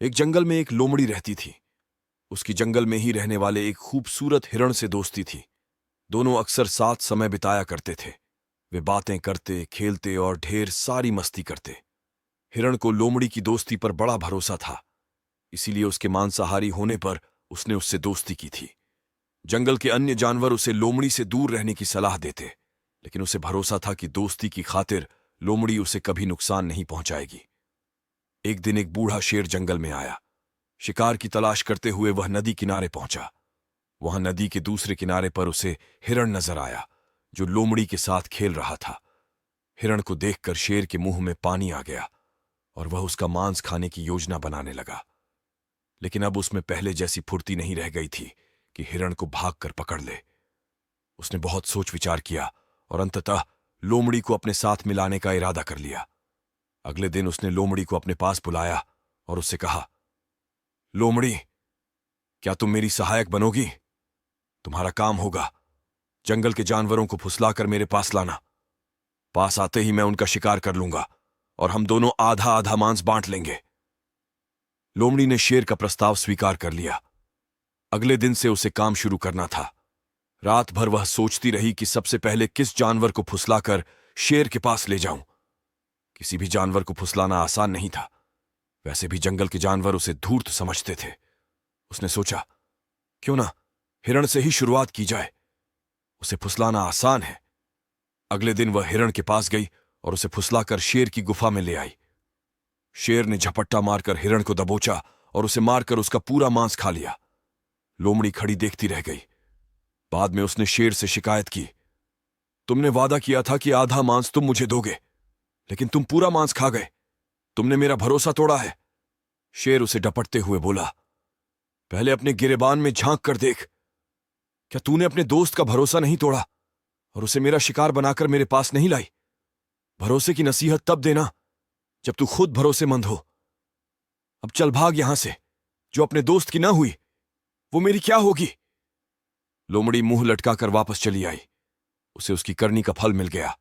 एक जंगल में एक लोमड़ी रहती थी। उसकी जंगल में ही रहने वाले एक खूबसूरत हिरण से दोस्ती थी। दोनों अक्सर साथ समय बिताया करते थे। वे बातें करते, खेलते और ढेर सारी मस्ती करते। हिरण को लोमड़ी की दोस्ती पर बड़ा भरोसा था, इसीलिए उसके मांसाहारी होने पर उसने उससे दोस्ती की थी। जंगल के अन्य जानवर उसे लोमड़ी से दूर रहने की सलाह देते, लेकिन उसे भरोसा था कि दोस्ती की खातिर लोमड़ी उसे कभी नुकसान नहीं पहुंचाएगी। एक दिन एक बूढ़ा शेर जंगल में आया। शिकार की तलाश करते हुए वह नदी किनारे पहुंचा। वहां नदी के दूसरे किनारे पर उसे हिरण नजर आया, जो लोमड़ी के साथ खेल रहा था। हिरण को देखकर शेर के मुंह में पानी आ गया और वह उसका मांस खाने की योजना बनाने लगा। लेकिन अब उसमें पहले जैसी फुर्ती नहीं रह गई थी कि हिरण को भागकर पकड़ ले। उसने बहुत सोच विचार किया और अंततः लोमड़ी को अपने साथ मिलाने का इरादा कर लिया। अगले दिन उसने लोमड़ी को अपने पास बुलाया और उससे कहा, लोमड़ी, क्या तुम मेरी सहायक बनोगी? तुम्हारा काम होगा जंगल के जानवरों को फुसलाकर मेरे पास लाना। पास आते ही मैं उनका शिकार कर लूंगा और हम दोनों आधा आधा मांस बांट लेंगे। लोमड़ी ने शेर का प्रस्ताव स्वीकार कर लिया। अगले दिन से उसे काम शुरू करना था। रात भर वह सोचती रही कि सबसे पहले किस जानवर को फुसलाकर शेर के पास ले जाऊं। किसी भी जानवर को फुसलाना आसान नहीं था। वैसे भी जंगल के जानवर उसे धूर्त समझते थे। उसने सोचा, क्यों ना हिरण से ही शुरुआत की जाए, उसे फुसलाना आसान है। अगले दिन वह हिरण के पास गई और उसे फुसलाकर शेर की गुफा में ले आई। शेर ने झपट्टा मारकर हिरण को दबोचा और उसे मारकर उसका पूरा मांस खा लिया। लोमड़ी खड़ी देखती रह गई। बाद में उसने शेर से शिकायत की, तुमने वादा किया था कि आधा मांस तुम मुझे दोगे, लेकिन तुम पूरा मांस खा गए। तुमने मेरा भरोसा तोड़ा है। शेर उसे डपटते हुए बोला, पहले अपने गिरेबान में झांक कर देख। क्या तूने अपने दोस्त का भरोसा नहीं तोड़ा और उसे मेरा शिकार बनाकर मेरे पास नहीं लाई? भरोसे की नसीहत तब देना जब तू खुद भरोसेमंद हो। अब चल भाग यहां से। जो अपने दोस्त की ना हुई, वो मेरी क्या होगी? लोमड़ी मुंह लटकाकर वापस चली आई। उसे उसकी करनी का फल मिल गया।